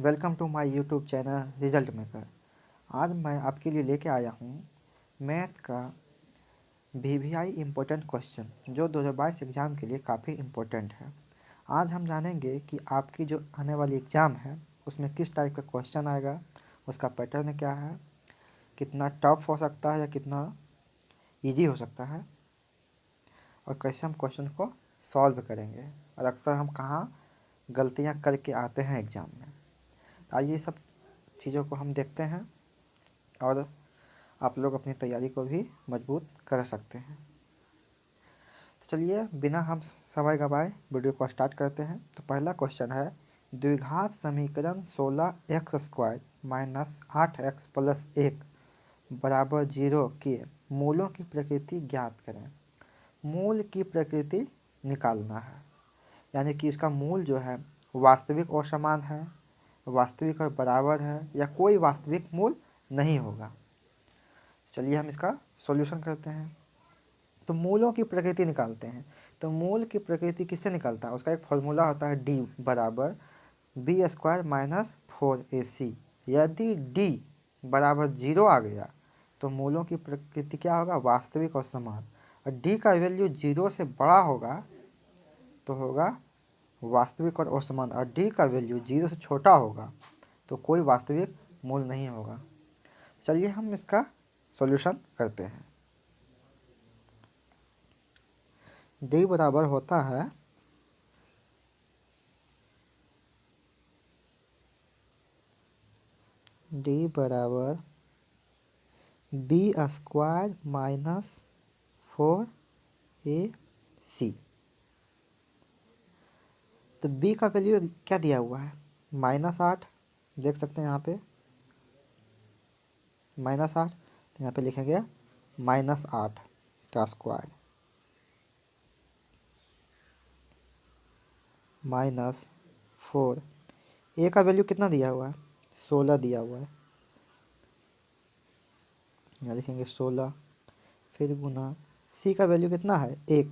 Welcome to my YouTube channel result maker. आज मैं आपके लिए लेके आया हूँ मैथ का वीवीआई इम्पोर्टेंट क्वेश्चन जो 2022 एग्ज़ाम के लिए काफ़ी इम्पोर्टेंट है। आज हम जानेंगे कि आपकी जो आने वाली एग्ज़ाम है उसमें किस टाइप का क्वेश्चन आएगा, उसका पैटर्न क्या है, कितना टफ हो सकता है या कितना ईजी हो सकता है, और कैसे हम क्वेश्चन को सॉल्व करेंगे और अक्सर हम कहाँ गलतियाँ करके आते हैं एग्ज़ाम में। आइए सब चीज़ों को हम देखते हैं और आप लोग अपनी तैयारी को भी मजबूत कर सकते हैं। तो चलिए बिना हम समय गवाए वीडियो को स्टार्ट करते हैं। तो पहला क्वेश्चन है, द्विघात समीकरण 16x² माइनस 8x प्लस 1 बराबर 0 के मूलों की प्रकृति ज्ञात करें। मूल की प्रकृति निकालना है, यानी कि इसका मूल जो है वास्तविक और समान है, वास्तविक और बराबर है, या कोई वास्तविक मूल नहीं होगा। चलिए हम इसका सॉल्यूशन करते हैं। तो मूलों की प्रकृति निकालते हैं। तो मूल की प्रकृति किससे निकलता है? उसका एक फॉर्मूला होता है d बराबर b² माइनस 4ac। यदि d बराबर 0 आ गया तो मूलों की प्रकृति क्या होगा? वास्तविक और समान। और d का वैल्यू 0 से बड़ा होगा तो होगा वास्तविक और असमान, और d का वैल्यू 0 से छोटा होगा तो कोई वास्तविक मूल नहीं होगा। चलिए हम इसका सॉल्यूशन करते हैं। d बराबर होता है d बराबर b² माइनस 4ac। तो b का वैल्यू क्या दिया हुआ है? -8। देख सकते हैं यहाँ पे -8, तो यहाँ पे लिखेंगे -8 का स्क्वायर माइनस 4। ए का वैल्यू कितना दिया हुआ है? 16 दिया हुआ है। यहाँ लिखेंगे 16, फिर गुना सी का वैल्यू कितना है? 1।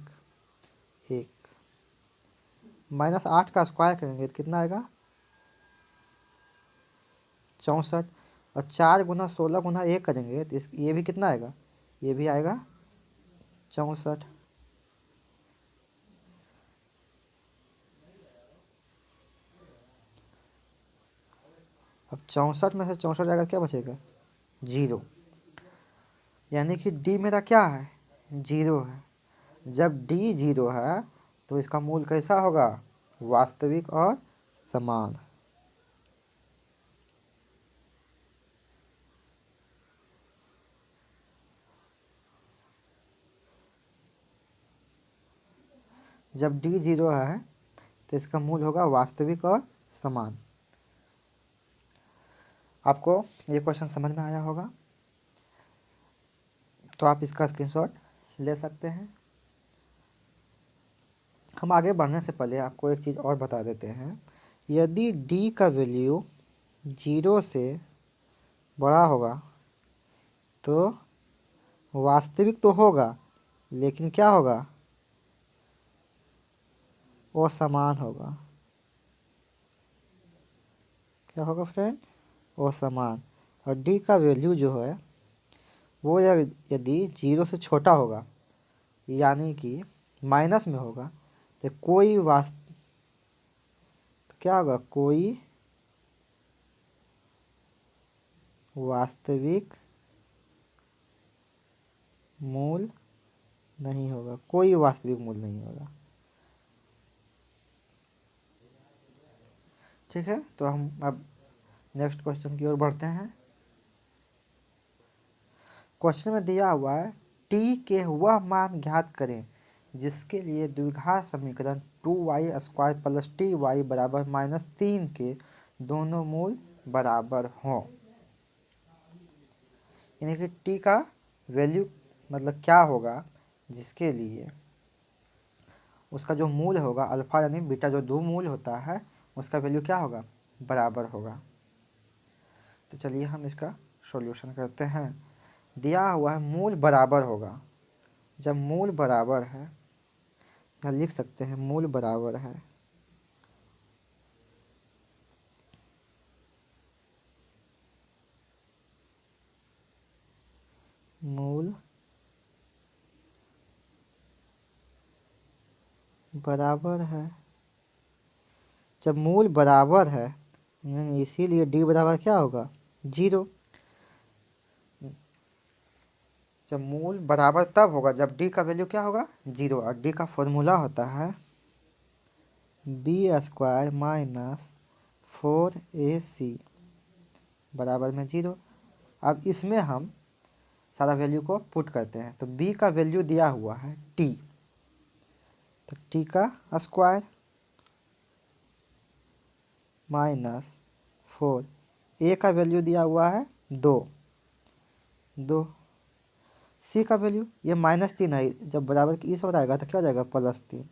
-8 का स्क्वायर करेंगे तो कितना आएगा? 64। और 4 गुना 16 गुना 1 करेंगे तो ये भी कितना आएगा? ये भी आएगा 64। अब 64 में से 64 जाएगा, क्या बचेगा? 0। यानी कि डी मेरा क्या है? 0 है। जब डी 0 है तो इसका मूल कैसा होगा? वास्तविक और समान। जब डी 0 है तो इसका मूल होगा वास्तविक और समान। आपको ये क्वेश्चन समझ में आया होगा तो आप इसका स्क्रीनशॉट ले सकते हैं। हम आगे बढ़ने से पहले आपको एक चीज़ और बता देते हैं। यदि d का वैल्यू 0 से बड़ा होगा तो वास्तविक तो होगा, लेकिन क्या होगा? वो समान होगा। क्या होगा फ्रेंड? वो समान। और d का वैल्यू जो है वो यदि 0 से छोटा होगा, यानी कि माइनस में होगा, तो कोई तो क्या होगा? कोई वास्तविक मूल नहीं होगा। कोई वास्तविक मूल नहीं होगा। ठीक है, तो हम अब नेक्स्ट क्वेश्चन की ओर बढ़ते हैं। क्वेश्चन में दिया हुआ है t के वह मान ज्ञात करें जिसके लिए द्विघात समीकरण 2y² प्लस टी वाई बराबर -3 के दोनों मूल बराबर हों। यानी कि t का वैल्यू मतलब क्या होगा जिसके लिए उसका जो मूल होगा अल्फ़ा यानी बीटा, जो दो मूल होता है उसका वैल्यू क्या होगा? बराबर होगा। तो चलिए हम इसका सॉल्यूशन करते हैं। दिया हुआ है मूल बराबर होगा। जब मूल बराबर है, यहाँ लिख सकते हैं मूल बराबर है बराबर है, जब मूल बराबर है इसीलिए डी बराबर क्या होगा 0। जब मूल बराबर तब होगा जब डी का वैल्यू क्या होगा 0, और डी का फॉर्मूला होता है b² माइनस 4ac बराबर में 0। अब इसमें हम सारा वैल्यू को पुट करते हैं, तो b का वैल्यू दिया हुआ है t, तो t का स्क्वायर माइनस 4, a का वैल्यू दिया हुआ है 2, c का वैल्यू ये -3 है, जब बराबर की इस ओर आएगा तो क्या हो जाएगा +3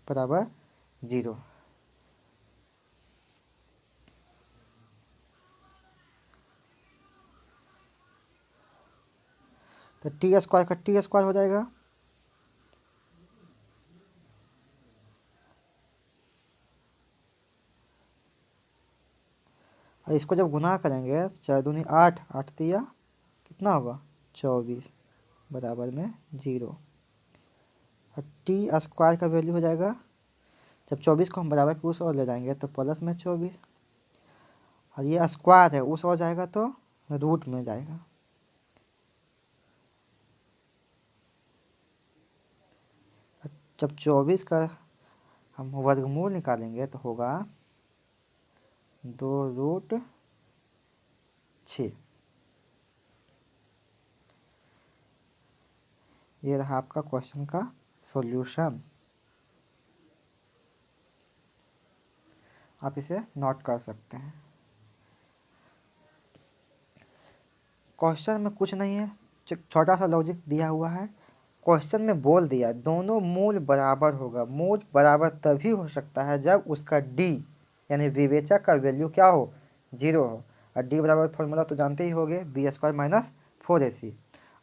बराबर 0। तो टी स्क्वायर का टी स्क्वायर हो जाएगा, और इसको जब गुना करेंगे तो 4 दूनी 8, 8 दिया कितना होगा 24 बराबर में 0। और टी स्क्वायर का वैल्यू हो जाएगा, जब 24 को हम बराबर की उस ओर ले जाएंगे तो प्लस में 24, और ये स्क्वायर है उस ओर जाएगा तो रूट में जाएगा। जब 24 का हम वर्गमूल निकालेंगे तो होगा 2√6। ये रहा आपका क्वेश्चन का सॉल्यूशन, आप इसे नोट कर सकते हैं। क्वेश्चन में कुछ नहीं है, छोटा सा लॉजिक दिया हुआ है। क्वेश्चन में बोल दिया दोनों मूल बराबर होगा, मूल बराबर तभी हो सकता है जब उसका डी यानी विवेचक का वैल्यू क्या हो 0 हो। और डी बराबर फॉर्मूला तो जानते ही होंगे b² माइनस 4ac,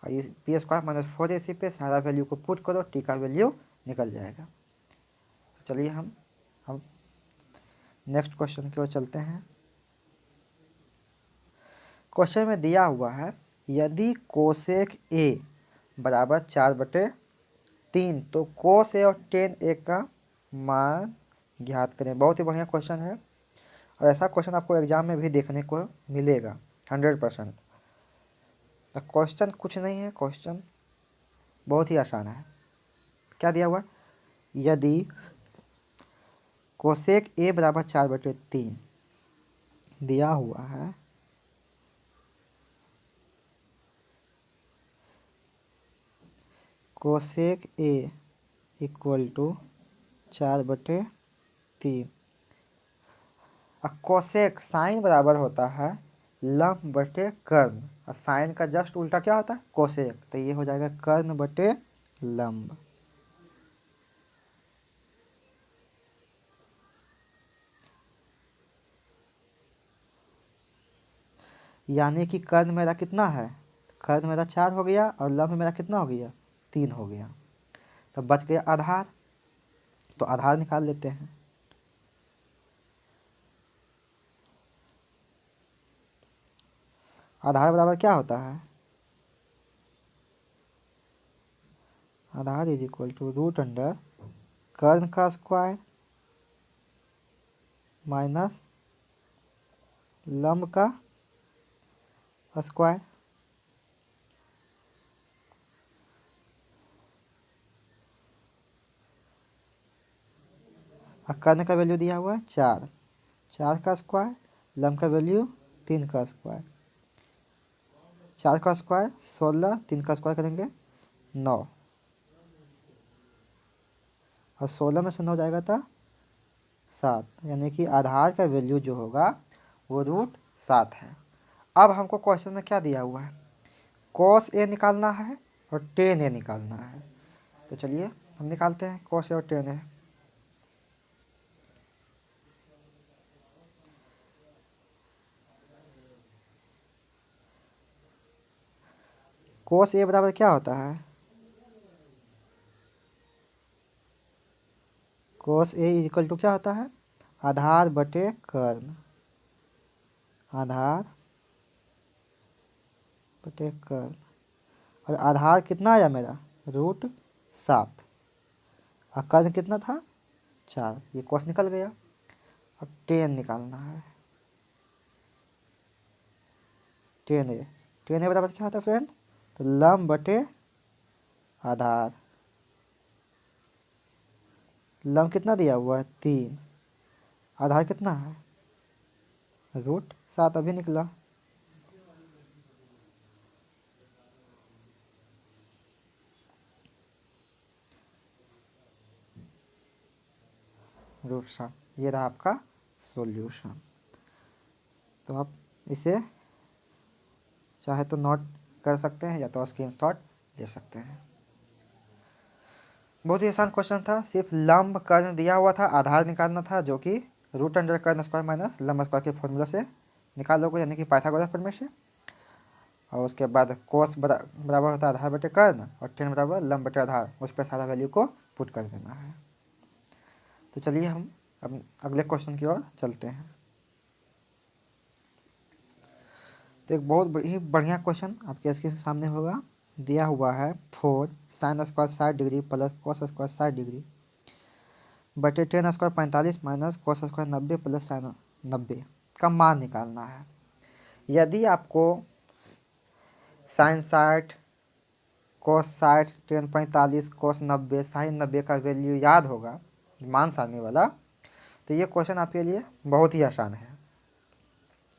और इस b² माइनस 4ac पे सारा वैल्यू को पुट करो, टी का वैल्यू निकल जाएगा। तो चलिए हम नेक्स्ट क्वेश्चन की ओर चलते हैं। क्वेश्चन में दिया हुआ है यदि कोसेक a बराबर 4/3 तो कोस ए और टेन ए का मान ज्ञात करें। बहुत ही बढ़िया क्वेश्चन है, और ऐसा क्वेश्चन आपको एग्जाम में भी देखने को मिलेगा 100%। तो क्वेश्चन कुछ नहीं है, क्वेश्चन बहुत ही आसान है। क्या दिया हुआ, यदि कोसेक ए बराबर 4/3 दिया हुआ है कोसेक ए इक्वल टू 4/3, और कोसेक साइन बराबर होता है लंब बटे कर्ण, और साइन का जस्ट उल्टा क्या होता है कोसेक, तो ये हो जाएगा कर्ण बटे लंब। यानी कि कर्ण मेरा कितना है, कर्ण मेरा 4 हो गया और लंब मेरा कितना हो गया 3 हो गया, तो बच गया आधार, तो आधार निकाल लेते हैं। आधार बराबर क्या होता है, आधार इज इक्वल टू √अंडर कर्ण का स्क्वायर माइनस लंब का स्क्वायर, और कर्ण का वैल्यू दिया हुआ है 4, 4 का स्क्वायर, लंब का वैल्यू 3 का स्क्वायर, 4 का स्क्वायर 16, 3 का स्क्वायर करेंगे 9, और 16 में से 9 जाएगा था 7, यानी कि आधार का वैल्यू जो होगा वो √7 है। अब हमको क्वेश्चन में क्या दिया हुआ है, कॉस ए निकालना है और टेन ए निकालना है, तो चलिए हम निकालते हैं कॉस ए और टेन ए। कॉस ए बराबर क्या होता है, कॉस ए इक्वल टू क्या होता है आधार बटे कर्ण, आधार बटे कर्ण, और आधार कितना आया मेरा, √7, और कर्ण कितना था, 4। ये cos निकल गया। अब tan निकालना है। tan a बराबर क्या होता है फ्रेंड, तो लंब बटे आधार। लंब कितना दिया हुआ है, 3, आधार कितना है, √7 अभी निकला। √7, ये रहा आपका सॉल्यूशन। तो आप इसे चाहे तो नोट कर सकते हैं या तो स्क्रीनशॉट ले सकते हैं। बहुत ही आसान क्वेश्चन था, सिर्फ लंब कर्ण दिया हुआ था, आधार निकालना था, जो कि √कर्ण² माइनस लंब स्क्वायर के फॉर्मूला से निकालोगे, यानी कि पाइथागोरस प्रमेय से। और उसके बाद कोस बराबर होता है आधार बटे कर्ण, और tan बराबर लंब बटे आधार, उस पर सारा वैल्यू को पुट कर देना है। तो चलिए हम अब अगले क्वेश्चन की ओर चलते हैं। तो एक बहुत ही बढ़िया क्वेश्चन आपके स्क्रीन के सामने होगा। दिया हुआ है 4 sin² 60 प्लस cos² 60 बटे tan² 45 minus cos² 90 plus sin 90 का मान निकालना है। यदि आपको sin 60, cos 60, tan 45, cos 90, sin 90 का वैल्यू याद होगा, मान सारणी वाला, तो ये क्वेश्चन आपके लिए बहुत ही आसान है।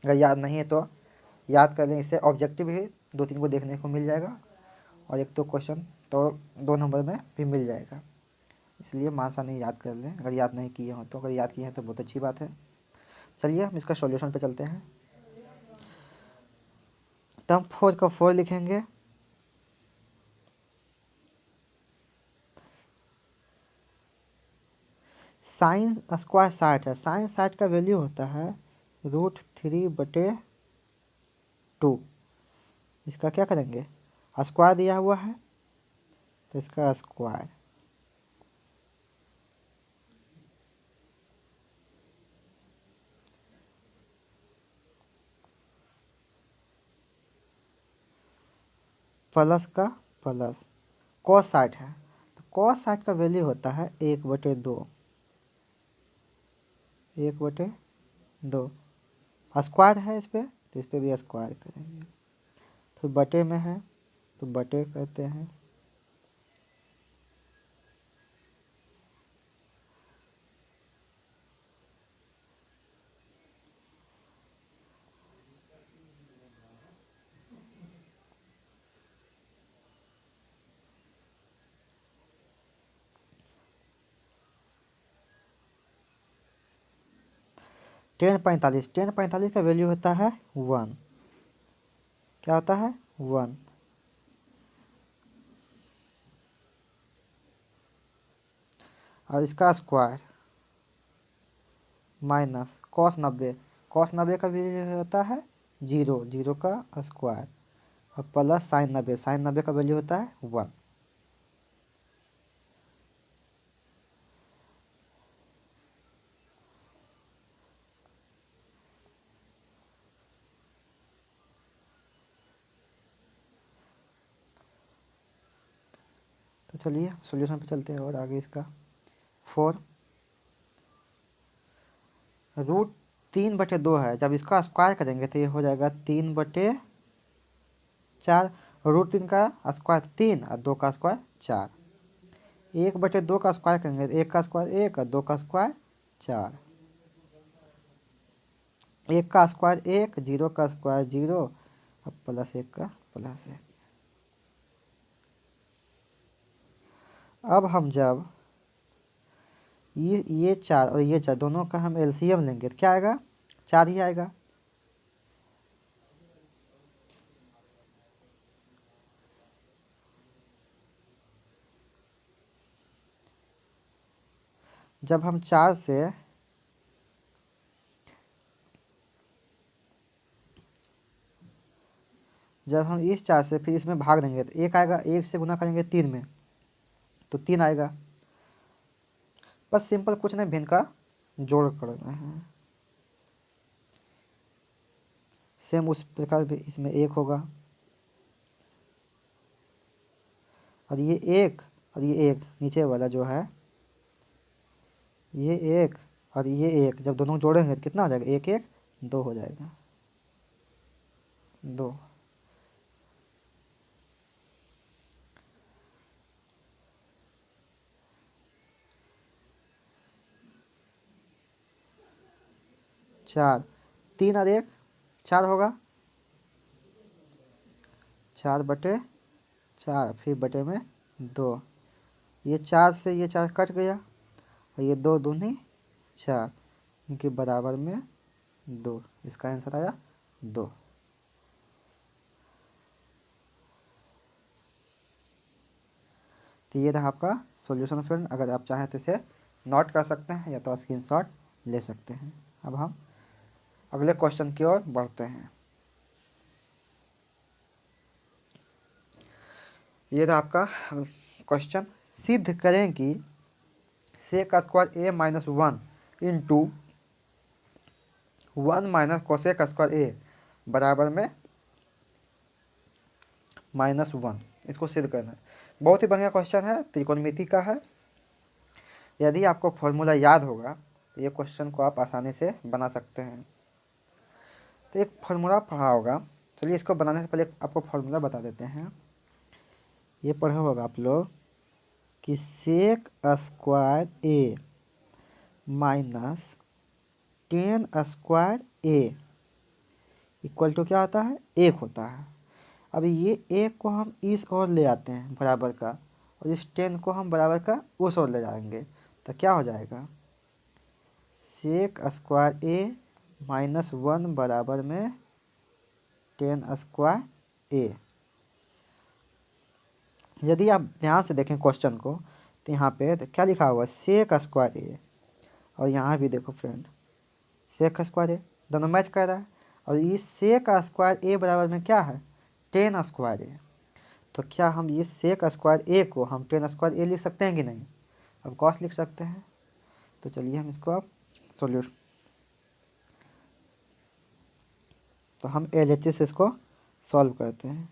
अगर याद नहीं है तो याद कर लें, इससे ऑब्जेक्टिव ही 2-3 को देखने को मिल जाएगा, और एक तो क्वेश्चन तो 2 नंबर में भी मिल जाएगा। इसलिए मान सारणी याद कर लें, अगर याद नहीं किए हों तो। अगर याद किए हैं तो बहुत अच्छी बात है। चलिए हम इसका सॉल्यूशन पे चलते हैं। तो हम 4 का 4 लिखेंगे, साइन स्क्वायर 60 है, साइन 60 का वैल्यू होता है √3/2। इसका क्या करेंगे, स्क्वायर दिया हुआ है तो इसका स्क्वायर, प्लस का प्लस, cos 60 है तो cos 60 का वैल्यू होता है 1/2, 1/2। स्क्वायर है इस पे तो इस पे भी स्क्वायर करेंगे, फिर बटे में है तो बटे करते हैं। tan 45 का वैल्यू होता है 1, क्या होता है 1। और इसका स्क्वायर माइनस cos 90 का वैल्यू होता है 0, 0 का स्क्वायर, और प्लस sin 90 का वैल्यू होता है 1। तो चलिए सॉल्यूशन पे चलते हैं और आगे इसका 4 √3/2 है, जब इसका स्क्वायर करेंगे तो ये हो जाएगा 3/4। √3 का स्क्वायर 3 और 2 का स्क्वायर 4। 1/2 का स्क्वायर करेंगे तो 1 का स्क्वायर 1 और 2 का स्क्वायर 4। 1 का स्क्वायर 1, 0 का स्क्वायर 0, और प्लस 1 का प्लस 1। अब हम जब ये 4 और ये 4 दोनों का हम एलसीएम लेंगे तो क्या आएगा, 4 ही आएगा। जब हम 4 से जब हम इस 4 से फिर इसमें भाग देंगे तो 1 आएगा, 1 से गुना करेंगे 3 में तो 3 आएगा। बस सिंपल, कुछ नहीं, भिन्न का जोड़ करना है। सेम उस प्रकार भी इसमें 1 होगा, और ये एक और ये एक, नीचे वाला जो है ये एक और ये एक, जब दोनों जोड़ेंगे तो कितना हो जाएगा, एक एक दो हो जाएगा, दो। चार, तीन और एक चार होगा, चार बटे चार, फिर बटे में दो, ये चार से ये चार कट गया और ये दो दूनी चार, इनके बराबर में दो, इसका आंसर आया दो। तो ये रहा आपका सॉल्यूशन फ्रेंड। अगर आप चाहें तो इसे नोट कर सकते हैं या तो स्क्रीनशॉट ले सकते हैं। अब हम अगले क्वेश्चन की ओर बढ़ते हैं। ये रहा आपका क्वेश्चन, सिद्ध करें कि sec square A minus one into one minus cosec square A बराबर में माइनस वन। इसको सिद्ध करना है। बहुत ही बढ़िया क्वेश्चन है, त्रिकोणमिति का है। यदि आपको फॉर्मूला याद होगा तो ये क्वेश्चन को आप आसानी से बना सकते हैं। तो एक फार्मूला पढ़ा होगा, चलिए इसको बनाने से पहले आपको फार्मूला बता देते हैं। ये पढ़ा होगा आप लोग कि sec square A minus tan square A equal to क्या होता है, एक होता है। अब ये एक को हम इस ओर ले आते हैं बराबर का, और इस टेन को हम बराबर का उस ओर ले जाएंगे, तो क्या हो जाएगा, सेक स्क्वायर ए माइनस वन बराबर में टेन स्क्वायर ए। यदि आप ध्यान से देखें क्वेश्चन को तो यहाँ पे तो क्या लिखा हुआ है, सेक स्क्वायर ए, और यहाँ भी देखो फ्रेंड सेक स्क्वायर ए, दोनों मैच कर रहा है। और ये सेक स्क्वायर ए बराबर में क्या है, टेन स्क्वायर ए। तो क्या हम ये सेक स्क्वायर ए को हम टेन स्क्वायर ए लिख सकते हैं कि नहीं, अब कॉस लिख सकते हैं। तो चलिए हम इसको अब सोल्यूट, तो हम LHS से इसको सॉल्व करते हैं।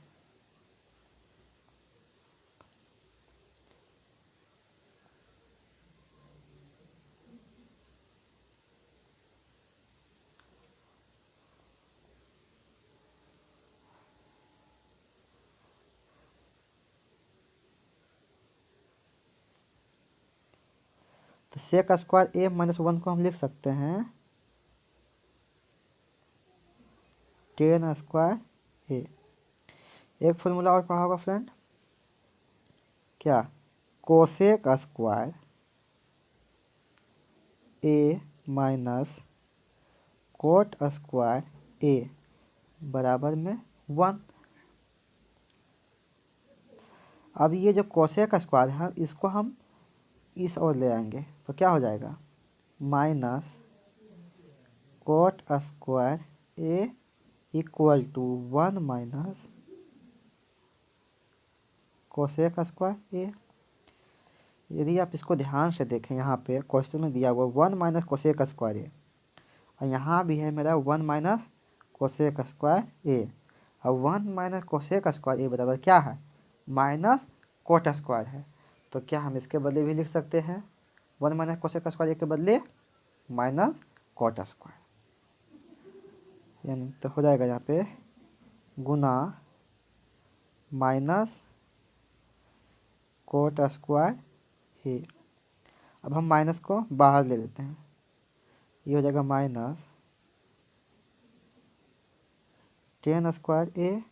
तो सेक स्क्वायर ए माइनस वन को हम लिख सकते हैं टेन स्क्वायर ए। एक फॉर्मूला और पढ़ा होगा फ्रेंड, क्या, cosec square A minus cot square A बराबर में वन। अब ये जो कोसेक स्क्वायर है इसको हम इस ओर ले आएंगे तो क्या हो जाएगा, minus cot square A equal to one minus cosec square A. यदि आप इसको ध्यान से देखें, यहाँ पे क्वेश्चन में दिया हुआ वन माइनस कोसेक स्क्वायर ए, और यहाँ भी है मेरा वन माइनस कोसेक स्क्वायर ए। और one minus cosec square A बराबर क्या है, माइनस कोट स्क्वायर है। तो क्या हम इसके बदले भी लिख सकते हैं, वन माइनस कोसेक स्क्वायर ए के बदले माइनस कोट स्क्वायर, यानी तो हो जाएगा यहाँ पे गुना माइनस कोट स्क्वायर ए। अब हम माइनस को बाहर ले लेते हैं, ये हो जाएगा माइनस टेन स्क्वायर ए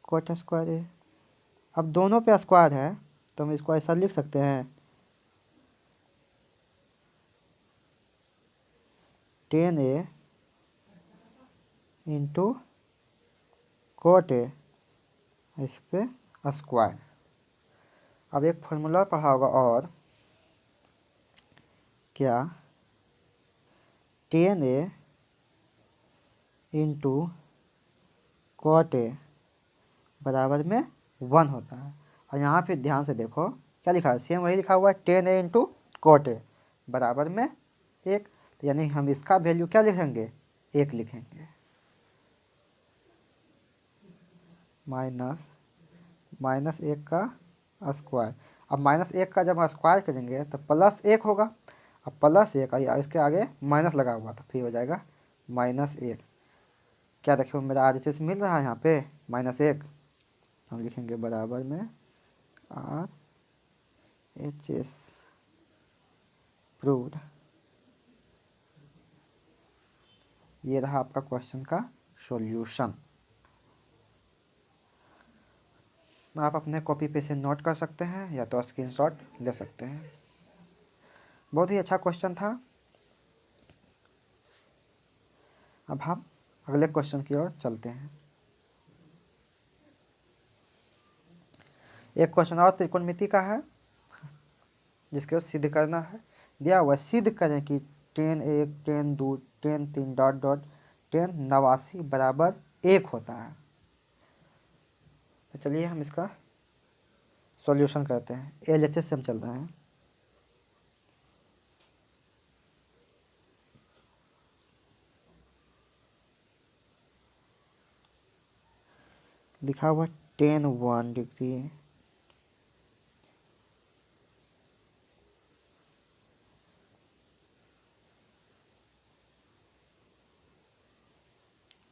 कोट स्क्वायर ए। अब दोनों पे स्क्वायर है तो हम इसको ऐसा लिख सकते हैं, ten A into cot A इस पे स्क्वायर। अब एक फॉर्मूला पढ़ा होगा, और क्या, ten A into cot A बराबर में वन होता है। और यहाँ पे ध्यान से देखो क्या लिखा है, सेम वही लिखा हुआ है, ten A into cot A बराबर में एक। तो यानी हम इसका वैल्यू क्या लिखेंगे, एक लिखेंगे, माइनस -1 का स्क्वायर। अब -1 का जब हम स्क्वायर करेंगे तो +1 होगा। अब +1 और इसके आगे माइनस लगा हुआ तो फिर हो जाएगा -1। क्या देखिए मेरा RHS मिल रहा है यहाँ पे -1। हम लिखेंगे बराबर में RHS प्रूव्ड। ये रहा आपका क्वेश्चन का सॉल्यूशन। आप अपने कॉपी पे से नोट कर सकते हैं या तो स्क्रीनशॉट ले सकते हैं। बहुत ही अच्छा क्वेश्चन था। अब हम अगले क्वेश्चन की ओर चलते हैं। एक क्वेश्चन और त्रिकोणमिति का है जिसके सिद्ध करना है। दिया हुआ सिद्ध करें कि tan 1 tan 2 tan 3 dot dot tan 89 बराबर 1 होता है। तो चलिए हम इसका सॉल्यूशन करते हैं। LHS से हम चल रहे हैं। लिखा हुआ tan 1 degree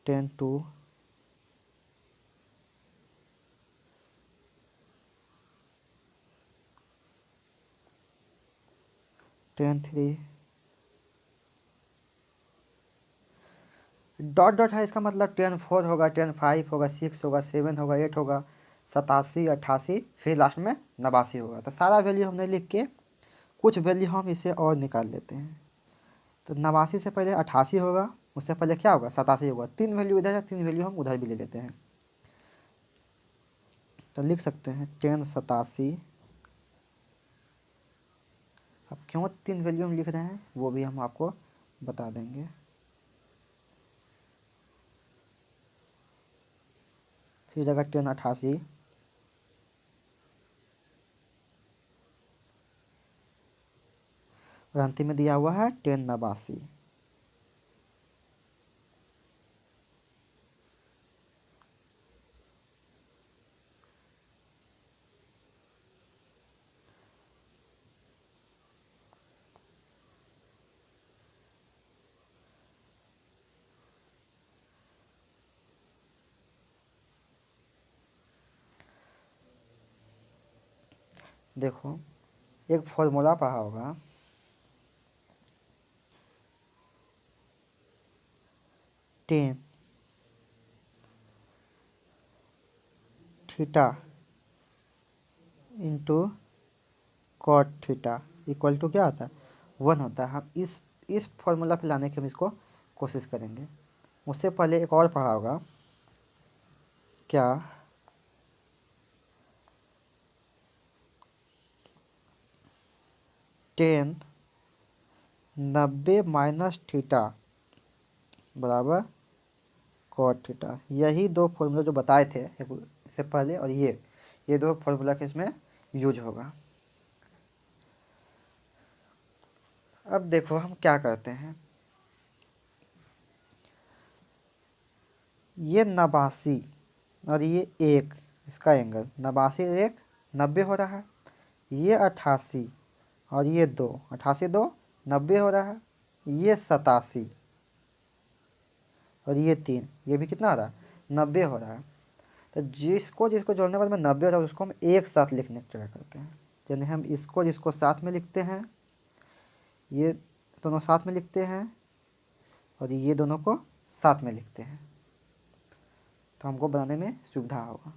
tan 2 tan 3 dot dot है। इसका मतलब tan 4 होगा, tan 5 होगा, 6 होगा, 7 होगा, 8 होगा, 87, 88, फिर लास्ट में 89 होगा। तो सारा वैल्यू हमने लिख के कुछ वैल्यू हम इसे और निकाल लेते हैं। तो 89 से पहले 88 होगा, उससे पहले क्या होगा 87 होगा। 3 वैल्यू इधर है, 3 वैल्यू हम उधर भी ले लेते हैं। तो लिख सकते हैं tan 87। अब क्यों 3 वैल्यू हम लिख रहे हैं वो भी हम आपको बता देंगे। फिर जगह tan 88 और अंतिम में दिया हुआ है tan 89। देखो एक फॉर्मूला पढ़ा होगा tan theta into cot theta equal to क्या होता है 1 होता है। हम इस फॉर्मूला पे लाने की हम इसको कोशिश करेंगे। उससे पहले एक और पढ़ा होगा क्या tan 90 माइनस थीटा बराबर कॉट थीटा। यही दो फॉर्मूला जो बताए थे एक इससे पहले और ये दो फॉर्मूला के इसमें यूज होगा। अब देखो हम क्या करते हैं। ये 89 और ये 1 इसका एंगल 89 1 90 हो रहा है। ये 88 और ये 2 88 2 90 हो रहा है। ये 87 और ये 3 ये भी कितना हो रहा है 90 हो रहा है। तो जिसको जिसको जोड़ने के बाद में 90 हो रहा है उसको हम एक साथ लिखने की ट्राई करते हैं। यानी हम इसको जिसको साथ में लिखते हैं, ये दोनों साथ में लिखते हैं और ये दोनों को साथ में लिखते हैं तो हमको बनाने में सुविधा होगा।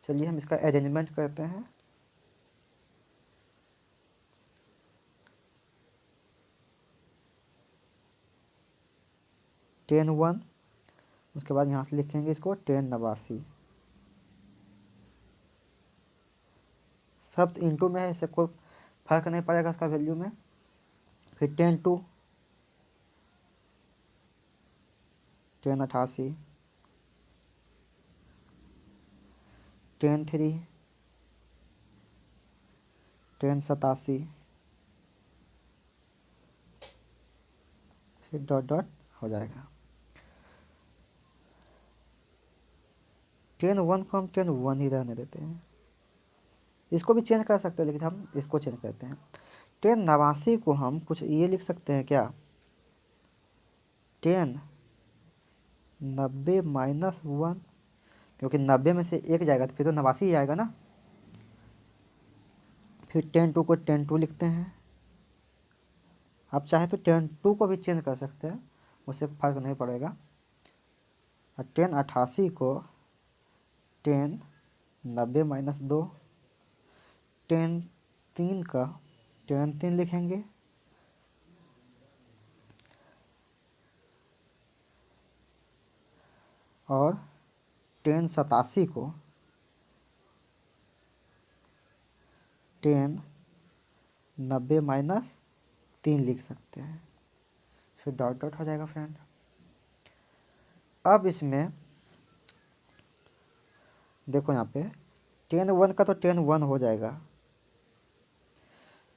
चलिए हम इसका अरेंजमेंट करते हैं। tan 1 उसके बाद यहाँ से लिखेंगे इसको tan 89। सब इंटू में है, इससे कोई फर्क नहीं पड़ेगा इसका वैल्यू में। फिर tan 2 tan 88 tan 3 tan 87 फिर डॉट डॉट हो जाएगा। टेन वन को हम टेन वन ही रहने देते हैं। इसको भी चेंज कर सकते हैं लेकिन हम इसको चेंज करते हैं। टेन नवासी को हम कुछ ये लिख सकते हैं क्या, टेन नब्बे माइनस वन, क्योंकि 90 में से एक जाएगा तो फिर तो 89 ही आएगा ना। फिर टेन टू को टेन टू लिखते हैं। आप चाहे तो टेन टू को भी चेंज कर सकते हैं, उससे फर्क नहीं पड़ेगा। और टेन अट्ठासी को टेन नब्बे माइनस दो, टेन तीन का टेन तीन लिखेंगे। और टेन सतासी को टेन नब्बे माइनस तीन लिख सकते हैं। फिर डॉट डॉट हो जाएगा फ्रेंड। अब इसमें देखो यहाँ पे टेन वन का तो टेन वन हो जाएगा,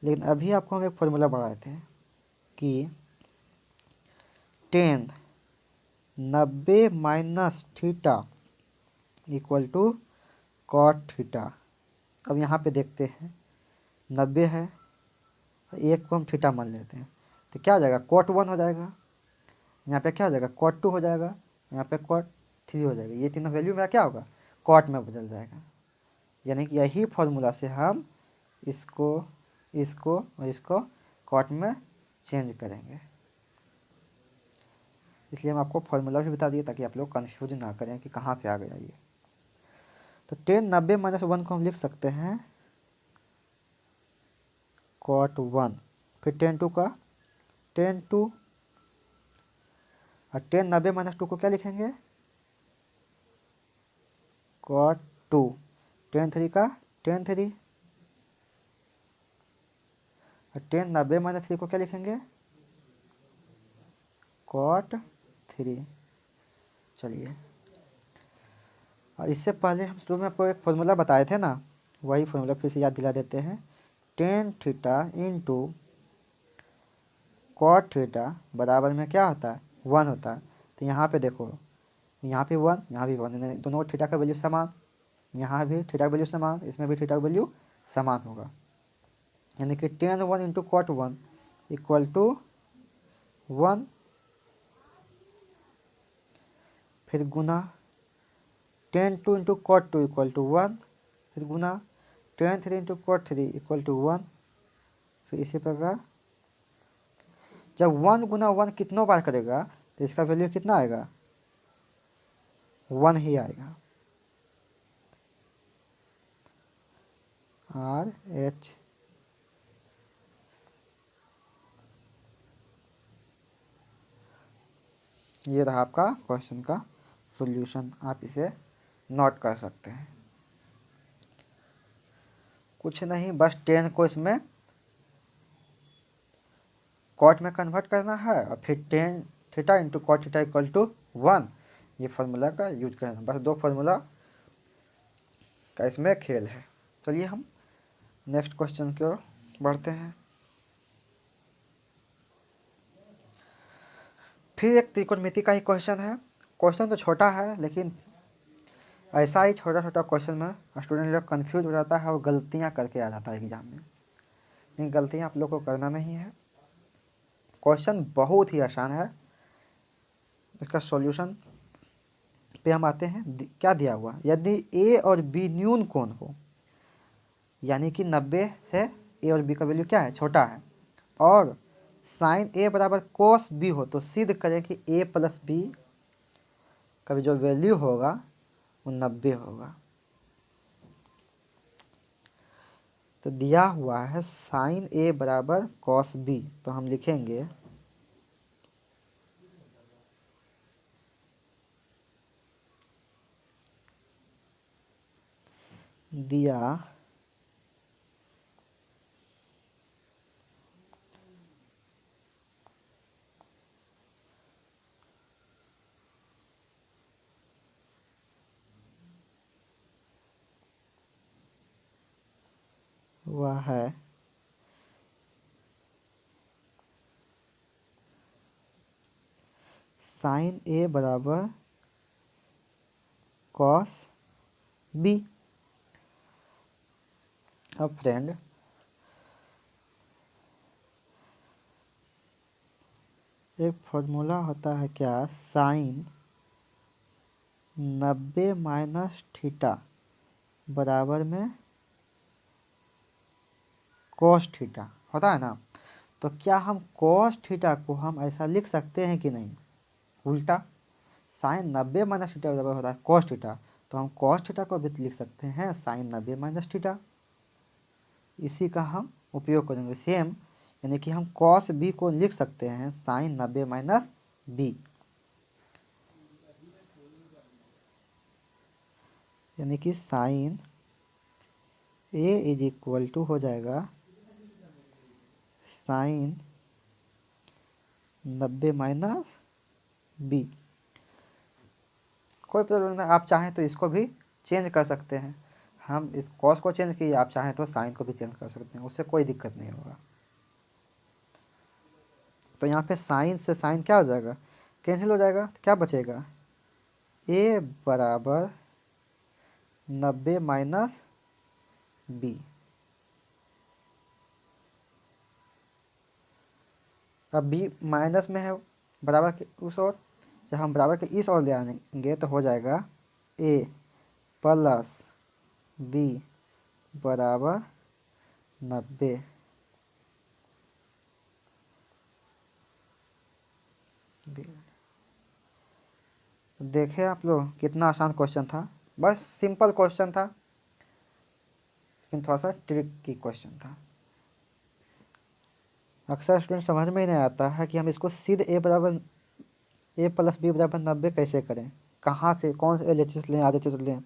लेकिन अभी आपको हम एक फॉर्मूला बढ़ाए थे कि टेन नब्बे minus theta equal to cot theta. अब यहाँ पे देखते हैं 90 है, एक को हम थीटा मान लेते हैं तो क्या हो जाएगा, कॉट वन हो जाएगा। यहाँ पे क्या हो जाएगा, कॉट टू हो जाएगा। यहाँ पे कॉट थ्री हो जाएगा। ये तीनों वैल्यू मेरा क्या होगा, कॉट में बदल जाएगा। यानी कि यही फॉर्मूला से हम इसको इसको और इसको कॉट में चेंज करेंगे। इसलिए हम आपको फॉर्मूला भी बता दिए ताकि आप लोग कन्फ्यूज ना करें कि कहाँ से आ गया ये। तो टेन नब्बे माइनस वन को हम लिख सकते हैं कॉट वन। फिर टेन टू का टेन टू, और टेन नब्बे माइनस टू को क्या लिखेंगे, कॉट टू। टेन थ्री का टेन थ्री, और टेन नब्बे माइनस थ्री को क्या लिखेंगे, कॉट थ्री। चलिए, और इससे पहले हम शुरू में आपको एक फॉर्मूला बताए थे ना, वही फॉर्मूला फिर से याद दिला देते हैं। Tan theta into cot theta बराबर में क्या होता है, वन होता है। तो यहाँ पे देखो, यहाँ भी वन, यहाँ भी वन, दोनों थीटा का वैल्यू समान। यहाँ भी थीटा का वैल्यू समान, इसमें भी थीटा का वैल्यू समान होगा। यानी कि tan one into cot one equal to one. फिर गुना tan two into cot two equal to one. फिर गुना tan three into cot three equal to one. फिर इसी प्रकार जब वन गुना वन कितनों बार करेगा तो इसका वैल्यू कितना आएगा, वन ही आएगा। आर एच ये रहा आपका क्वेश्चन का सॉल्यूशन। आप इसे नोट कर सकते हैं। कुछ नहीं, बस टेन को इसमें कॉट में कन्वर्ट करना है और फिर tan theta into cot theta equal to one, ये फार्मूला का यूज करना। बस दो फार्मूला का इसमें खेल है। चलिए हम नेक्स्ट क्वेश्चन की ओर बढ़ते हैं। फिर एक त्रिकोणमिति का ही क्वेश्चन है। क्वेश्चन तो छोटा है लेकिन ऐसा ही छोटा छोटा क्वेश्चन में स्टूडेंट लोग कन्फ्यूज हो जाता है और गलतियाँ करके आ जाता है एग्जाम में। लेकिन गलतियाँ आप लोग को करना नहीं है। क्वेश्चन बहुत ही आसान है। इसका सॉल्यूशन पे हम आते हैं। क्या दिया हुआ, यदि ए और बी न्यून कोण हो, यानी कि 90 से ए और बी का वैल्यू क्या है, छोटा है, और साइन ए बराबर कोस बी हो, तो सिद्ध करें कि ए प्लस बी का जो वैल्यू होगा वो 90 होगा। तो दिया हुआ है साइन ए बराबर कॉस बी, तो हम लिखेंगे दिया हुआ है साइन ए बराबर कॉस बी। अब फ्रेंड एक फॉर्मूला होता है क्या, साइन 90 माइनस थीटा बराबर में कॉस थीटा होता है ना। तो क्या हम कॉस थीटा को हम ऐसा लिख सकते हैं कि नहीं, उल्टा। साइन 90 माइनस थीटा बराबर होता है कॉस थीटा, तो हम कॉस थीटा को भी लिख सकते हैं साइन 90 माइनस थीटा। इसी का हम उपयोग करेंगे सेम, यानी कि हम कॉस बी को लिख सकते हैं साइन 90 माइनस बी, यानी कि sine A is equal to हो जाएगा साइन 90 माइनस बी। कोई प्रॉब्लम नहीं, आप चाहें तो इसको भी चेंज कर सकते हैं। हम इस कॉस को चेंज किए, आप चाहें तो साइन को भी चेंज कर सकते हैं, उससे कोई दिक्कत नहीं होगा। तो यहाँ पे साइन से साइन क्या हो जाएगा, कैंसिल हो जाएगा, तो क्या बचेगा, ए बराबर 90 माइनस बी। अब बी माइनस में है, बराबर के उस ओर, जब हम बराबर के इस ओर ले आएंगे तो हो जाएगा ए प्लस बी बराबर 90। देखे आप लोग कितना आसान क्वेश्चन था, बस सिंपल क्वेश्चन था, लेकिन थोड़ा सा ट्रिकी क्वेश्चन था। अक्सर स्टूडेंट समझ में ही नहीं आता है कि हम इसको सीधे ए प्लस बी बराबर 90 कैसे करें, कहाँ से कौन से एलएचएस लें आरएचएस लें,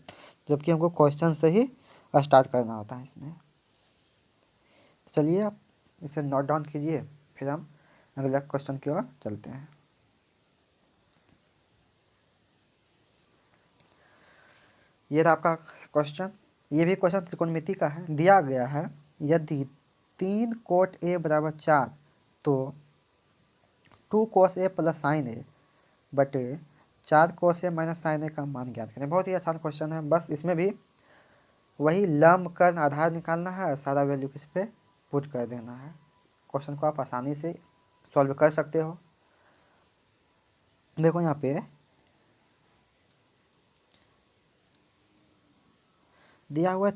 जबकि हमको क्वेश्चन से ही स्टार्ट करना होता है इसमें। तो चलिए आप इसे नोट डाउन कीजिए, फिर हम अगला क्वेश्चन की ओर चलते हैं। ये रहा आपका क्वेश्चन, ये भी क्वेश्चन त्रिकोणमिति का है। दिया गया है यदि 3 कोट ए बराबर 4 तो 2 कोस ए प्लस साइन ए बटे 4 कोस ए माइनस साइन ए का मान ज्ञात करें। बहुत ही आसान क्वेश्चन है, बस इसमें भी वही लंब कर्ण आधार निकालना है और सारा वैल्यू किस पे पुट कर देना है। क्वेश्चन को आप आसानी से सॉल्व कर सकते हो। देखो यहाँ पे दिया हुआ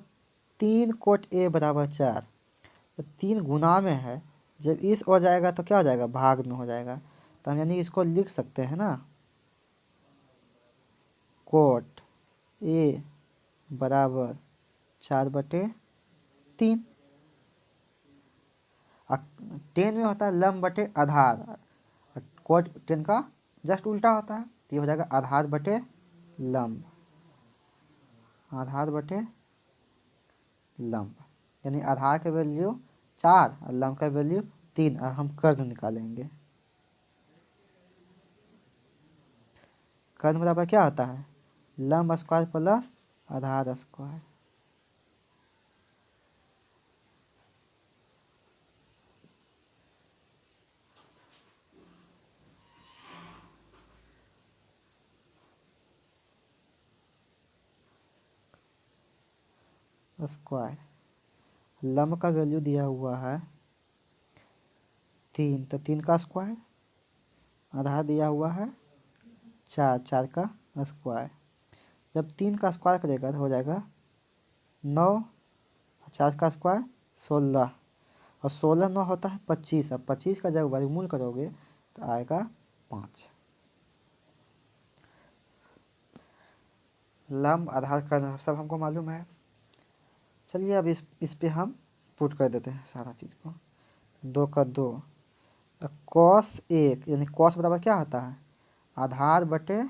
3 कोट ए बराबर 4, तो 3 गुना में है, जब इस हो जाएगा तो क्या हो जाएगा, भाग में हो जाएगा। तो हम यानी इसको लिख सकते हैं ना, कोट ए बराबर 4/3। 10 में होता है लंब बटे आधार, कोट 10 का जस्ट उल्टा होता है, तो ये हो जाएगा आधार बटे लंब, आधार बटे लंब, यानी आधार का वैल्यू 4 और लंब का वैल्यू 3, और हम कर्ण निकालेंगे। कर्ण बराबर क्या होता है, लंब स्क्वायर प्लस आधार स्क्वायर। स्क्वायर, लंब का वैल्यू दिया हुआ है 3, तो 3 का स्क्वायर, आधार दिया हुआ है 4, 4 का स्क्वायर। जब 3 का स्क्वायर करेगा तो हो जाएगा 9, 4 का स्क्वायर 16, और 16 9 होता है 25, अब 25 का जब वर्गमूल करोगे तो आएगा 5। लंब आधार का सब हमको मालूम है। चलिए अब इस पे हम पुट कर देते हैं सारा चीज़ को। 2 का 2, कॉस 1, यानी कॉस बराबर क्या होता है, आधार बटे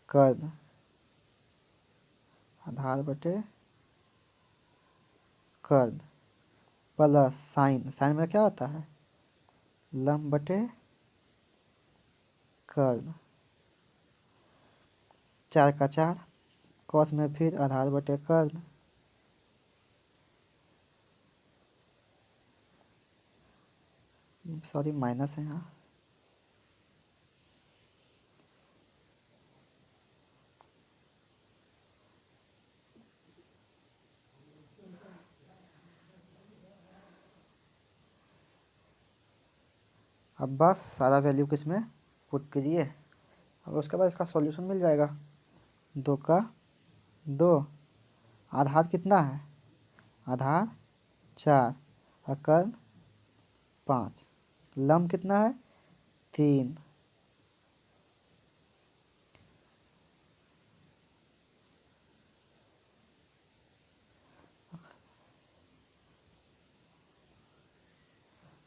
कर्ण, आधार बटे कर्ण प्लस साइन, साइन में क्या होता है, लंब बटे कर्ण। 4 का 4, कॉस में फिर आधार बटे कर्ण, सॉरी माइनस है यहाँ, अब बस सारा वैल्यू किस में पुट कीजिए। अब उसके बाद इसका सॉल्यूशन मिल जाएगा। 2 का 2, आधार कितना है, आधार 4, अकर्ण 5, लंब कितना है 3।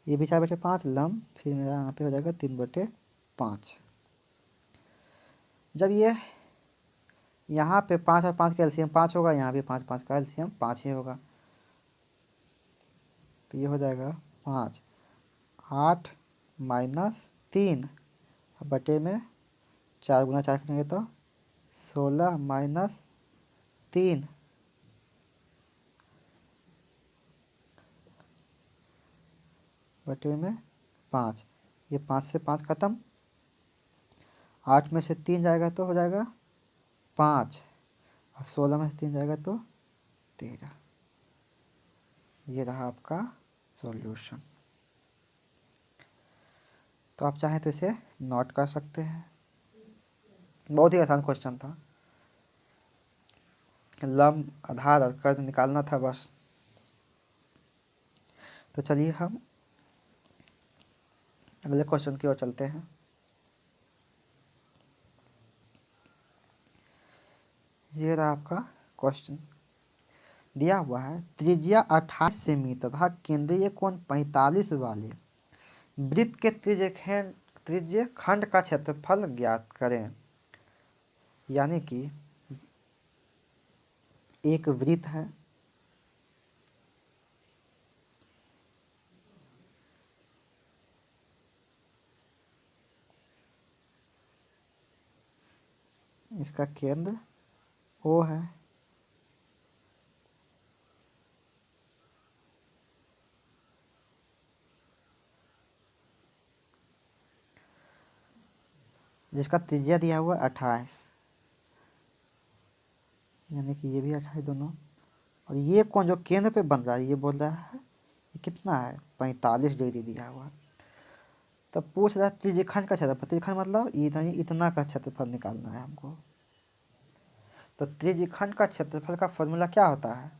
ये भी 4/5 लंब, फिर मेरा यहाँ पे हो जाएगा 3/5। जब ये यहाँ पे 5 और 5 का एलसीएम 5 होगा, यहाँ भी 5 5 का एलसीएम 5 ही होगा। तो ये हो जाएगा 5, 8 -3 बटे में 4 गुना 4 करेंगे तो 16 -3 बटे में 5। ये 5 से 5 खत्म, 8 में से 3 जाएगा तो हो जाएगा 5, और 16 में से 3 जाएगा तो 13। ये रहा आपका सॉल्यूशन। तो आप चाहें तो इसे नोट कर सकते हैं। बहुत ही आसान क्वेश्चन था, लंब आधार और कर्ण निकालना था बस। तो चलिए हम अगले क्वेश्चन की ओर चलते हैं। ये रहा आपका क्वेश्चन। दिया हुआ है त्रिज्या 28 सेमी तथा केंद्रीय कोण 45 वाले वृत्त के त्रिज्य खंड का क्षेत्रफल ज्ञात करें। यानी कि एक वृत्त है, इसका केंद्र O है, जिसका त्रिज्या दिया हुआ 28, यानी कि ये भी 28 दोनों। और ये कोण जो केंद्र पे बन रहा है, ये बोल रहा है ये कितना है 45 डिग्री दिया हुआ। तब पूछ रहा है त्रिज्यखंड का क्षेत्रफल, त्रिज्यखंड मतलब इतना का क्षेत्रफल निकालना है हमको। तो त्रिज्यखंड का क्षेत्रफल का फॉर्मूला क्या होता है,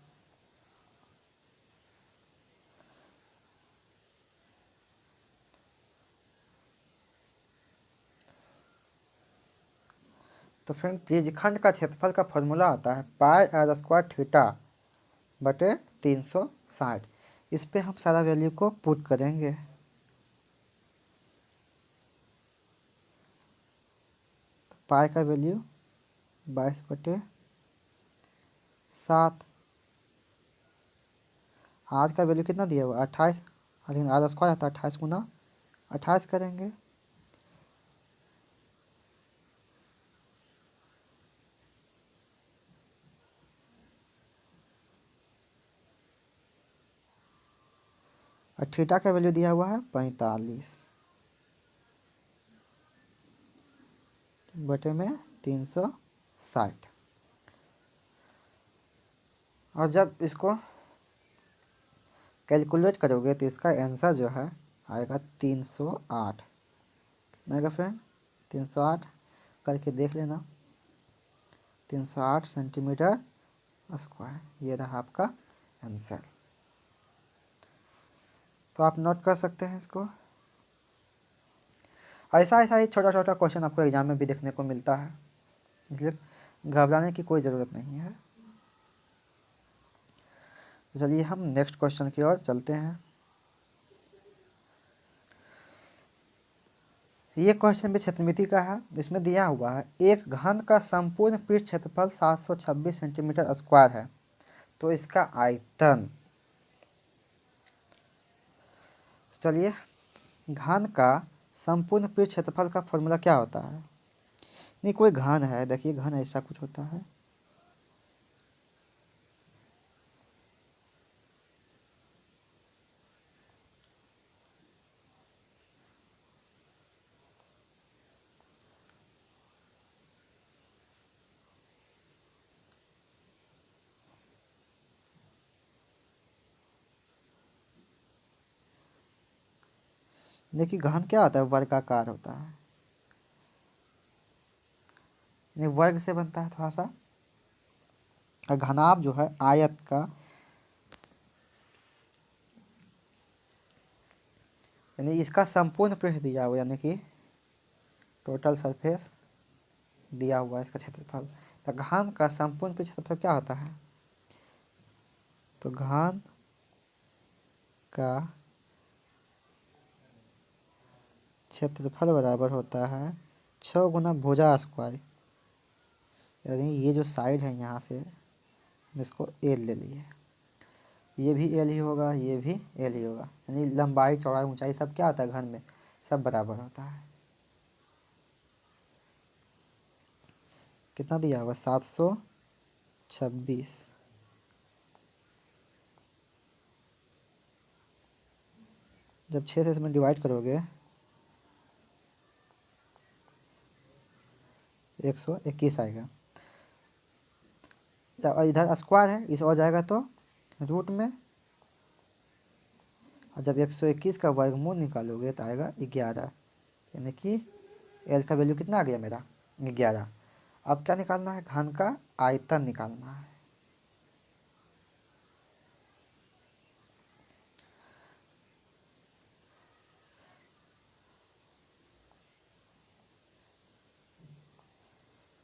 तो फ्रेंड त्रिज्यखंड का क्षेत्रफल का फॉर्मूला आता है πr² थीटा बटे 360। इस पे हम सारा वैल्यू को पुट करेंगे। तो पाई का वैल्यू 22/7, आज का वैल्यू कितना दिया हुआ 28, लेकिन आधा स्क्वायर आता है 28 गुना 28 करेंगे। और थीटा का वैल्यू दिया हुआ है 45 बटे में 360। और जब इसको कैलकुलेट करोगे तो इसका आंसर जो है आएगा 308। कितना आएगा फ्रेंड 308, करके देख लेना। 308 सेंटीमीटर स्क्वायर, ये रहा आपका आंसर। तो आप नोट कर सकते हैं इसको। ऐसा ऐसा ही छोटा छोटा क्वेश्चन आपको एग्जाम में भी देखने को मिलता है, इसलिए घबराने की कोई ज़रूरत नहीं है। तो चलिए हम नेक्स्ट क्वेश्चन की ओर चलते हैं। ये क्वेश्चन भी क्षेत्रमिति का है। इसमें दिया हुआ है एक घन का संपूर्ण पृष्ठ क्षेत्रफल 726 सेंटीमीटर स्क्वायर है, तो इसका आयतन। चलिए, घन का संपूर्ण पृष्ठ क्षेत्रफल का फॉर्मूला क्या होता है। नहीं, कोई घन है, देखिए घन ऐसा कुछ होता है। देखिए घन क्या होता है, वर्गाकार होता है, यानी वर्ग से बनता है थोड़ा सा। और घनाभ जो है आयत का, यानी इसका संपूर्ण पृष्ठ दिया हुआ, यानी कि टोटल सरफेस दिया हुआ है इसका क्षेत्रफल। तो घन का संपूर्ण पृष्ठ क्षेत्रफल क्या होता है, तो घन का क्षेत्रफल बराबर होता है 6 गुना भुजा स्क्वायर, यानी ये जो साइड है यहाँ से हम इसको एल ले लिए, ये भी एल ही होगा, ये भी एल ही होगा, यानी लंबाई चौड़ाई ऊंचाई सब क्या होता है घन में, सब बराबर होता है। कितना दिया हुआ, 726। जब 6 से इसमें डिवाइड करोगे 121 आएगा। और इधर स्क्वायर है, इस और जाएगा तो रूट में, और जब 121 का वर्गमूल निकालोगे तो आएगा 11, यानी कि एल का वैल्यू कितना आ गया मेरा, 11। अब क्या निकालना है, घन का आयतन निकालना है।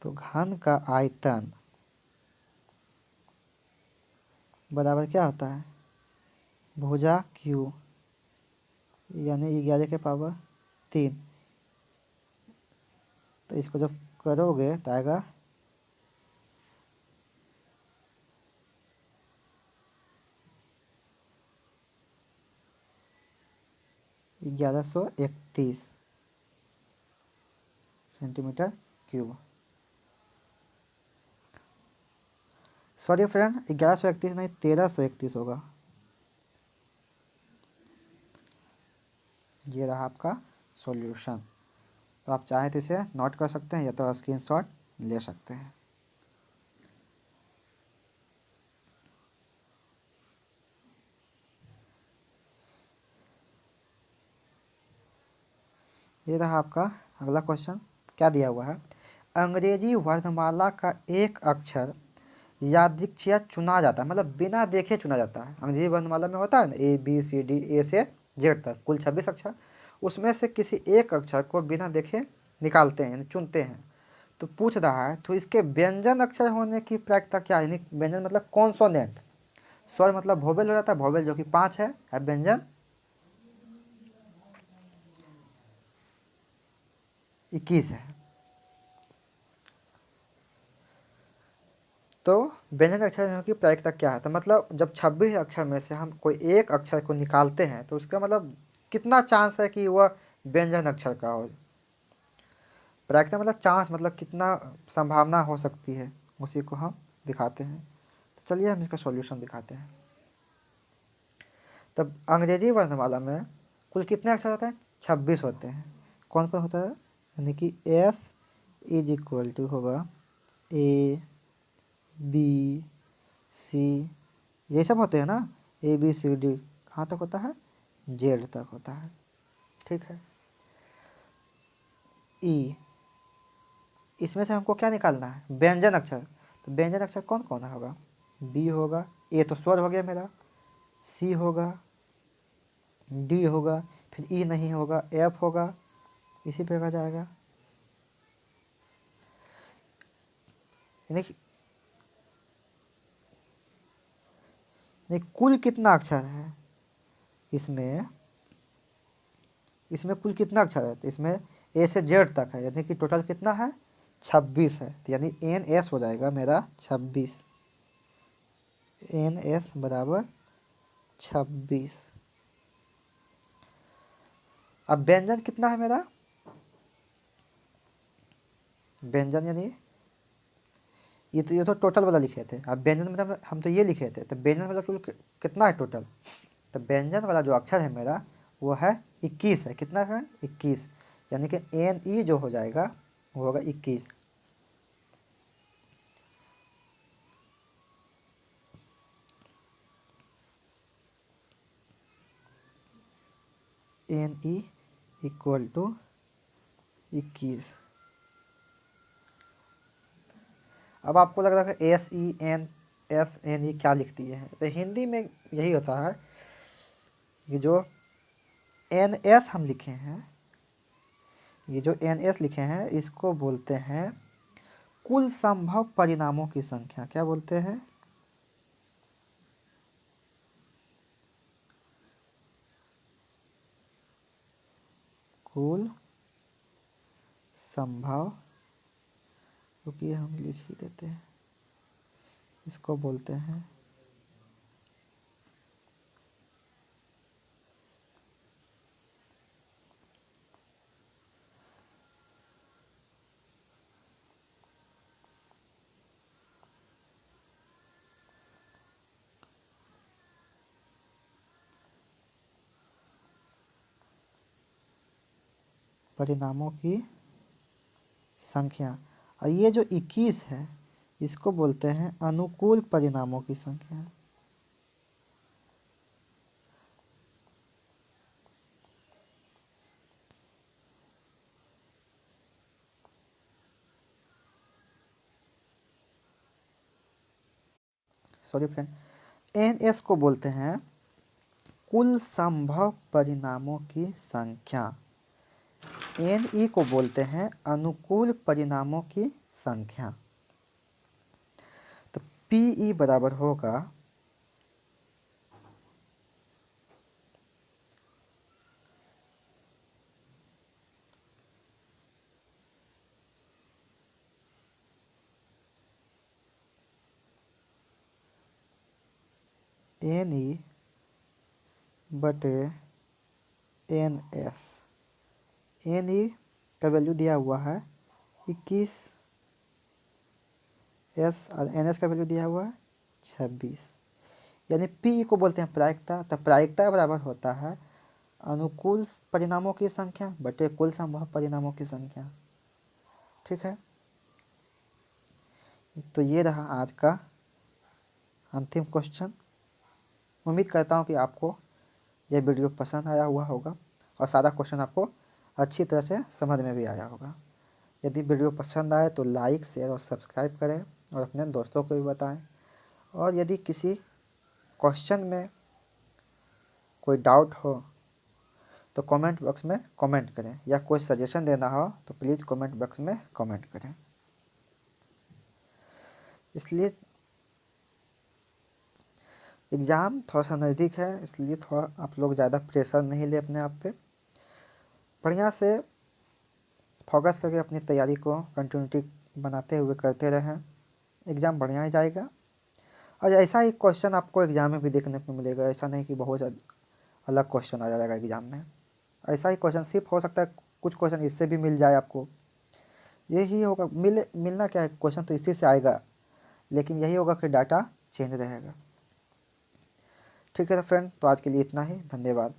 तो घन का आयतन बराबर क्या होता है, भुजा क्यू, यानी 11 के पावर 3। तो इसको जब करोगे तो आएगा 1131 सेंटीमीटर क्यूब। सॉरी फ्रेंड, 1131 नहीं, 1331 होगा। ये रहा आपका सॉल्यूशन। तो आप चाहें तो इसे नोट कर सकते हैं या तो स्क्रीनशॉट ले सकते हैं। ये रहा आपका अगला क्वेश्चन। क्या दिया हुआ है, अंग्रेजी वर्णमाला का एक अक्षर यादृच्छिक चुना जाता है, मतलब बिना देखे चुना जाता है। अंग्रेजी वर्णमाला में होता है ना ABCD, ए से जेड तक कुल 26 अक्षर, उसमें से किसी एक अक्षर को बिना देखे निकालते हैं, यानी चुनते हैं। तो पूछ रहा है तो इसके व्यंजन अक्षर होने की प्रायिकता क्या है, यानी व्यंजन मतलब कॉन्सोनेंट, स्वर मतलब वोवेल हो जाता है, वोवेल जो कि 5 है, और व्यंजन 21 है। तो व्यंजन अक्षर की प्रायिकता क्या है, तो मतलब जब 26 अक्षर में से हम कोई एक अक्षर को निकालते हैं तो उसका मतलब कितना चांस है कि वह व्यंजन अक्षर का हो। प्रायिकता मतलब चांस, मतलब कितना संभावना हो सकती है, उसी को हम दिखाते हैं। तो चलिए हम इसका सॉल्यूशन दिखाते हैं। तब अंग्रेजी वर्णमाला में कुल कितने अक्षर होते हैं, 26 होते हैं। कौन कौन होता है, यानी कि S इज इक्वल टू होगा ABC, ये सब होते हैं ना, ABCD, कहाँ तक होता है, जेड तक होता है। ठीक है। ई, इसमें से हमको क्या निकालना है, व्यंजन अक्षर। तो व्यंजन अक्षर कौन कौन होगा, B होगा, ए तो स्वर हो गया मेरा, C होगा, D होगा, फिर E नहीं होगा, F होगा, इसी पे का जाएगा। यानी कुल कितना अक्षर है इसमें, इसमें कुल कितना अक्षर है, तो इसमें A से Z तक है, यानी कि टोटल कितना है, 26 है। तो यानी NS हो जाएगा मेरा 26, NS बराबर 26। अब व्यंजन कितना है मेरा, व्यंजन यानी ये तो टोटल वाला लिखे थे, अब व्यंजन मतलब हम तो ये लिखे थे, तो व्यंजन मतलब कुल कितना है टोटल। तो व्यंजन वाला जो अक्षर है मेरा वो है 21 है। कितना है, 21, यानी कि NE जो हो जाएगा वो होगा 21। NE equal to 21। अब आपको लग रहा है SENSNE क्या लिखती है, तो हिंदी में यही होता है कि जो NS हम लिखे हैं, ये जो NS लिखे हैं इसको बोलते हैं कुल संभव परिणामों की संख्या। क्या बोलते हैं? कुल संभव, क्योंकि हम लिख ही देते हैं, इसको बोलते हैं परिणामों की संख्या। और ये जो 21 है इसको बोलते हैं अनुकूल परिणामों की संख्या। सॉरी फ्रेंड, NS को बोलते हैं कुल संभव परिणामों की संख्या। NE को बोलते हैं अनुकूल परिणामों की संख्या। तो PE बराबर होगा NE बटे NS। NE का वैल्यू दिया हुआ है 21, S और NS का वैल्यू दिया हुआ है 26। यानी PE को बोलते हैं प्रायिकता। तो प्रायिकता बराबर होता है अनुकूल परिणामों की संख्या बटे कुल संभव परिणामों की संख्या। ठीक है, तो ये रहा आज का अंतिम क्वेश्चन। उम्मीद करता हूँ कि आपको यह वीडियो पसंद आया हुआ होगा और सारा क्वेश्चन आपको अच्छी तरह से समझ में भी आया होगा। यदि वीडियो पसंद आए तो लाइक, शेयर और सब्सक्राइब करें और अपने दोस्तों को भी बताएं। और यदि किसी क्वेश्चन में कोई डाउट हो तो कमेंट बॉक्स में कमेंट करें, या कोई सजेशन देना हो तो प्लीज़ कमेंट बॉक्स में कमेंट करें। इसलिए एग्ज़ाम थोड़ा सा नज़दीक है, इसलिए थोड़ा आप लोग ज़्यादा प्रेशर नहीं ले अपने आप पे। बढ़िया से फोकस करके अपनी तैयारी को कंटिन्यूटी बनाते हुए करते रहें, एग्ज़ाम बढ़िया ही जाएगा। और ऐसा ही क्वेश्चन आपको एग्ज़ाम में भी देखने को मिलेगा, ऐसा नहीं कि बहुत अलग क्वेश्चन आ जाएगा एग्ज़ाम में। ऐसा ही क्वेश्चन सिर्फ हो सकता है कुछ क्वेश्चन इससे भी मिल जाए आपको, यही होगा। मिलना क्या है, क्वेश्चन तो इसी से आएगा, लेकिन यही होगा कि डाटा चेंज रहेगा। ठीक है तो फ्रेंड, तो आज के लिए इतना ही, धन्यवाद।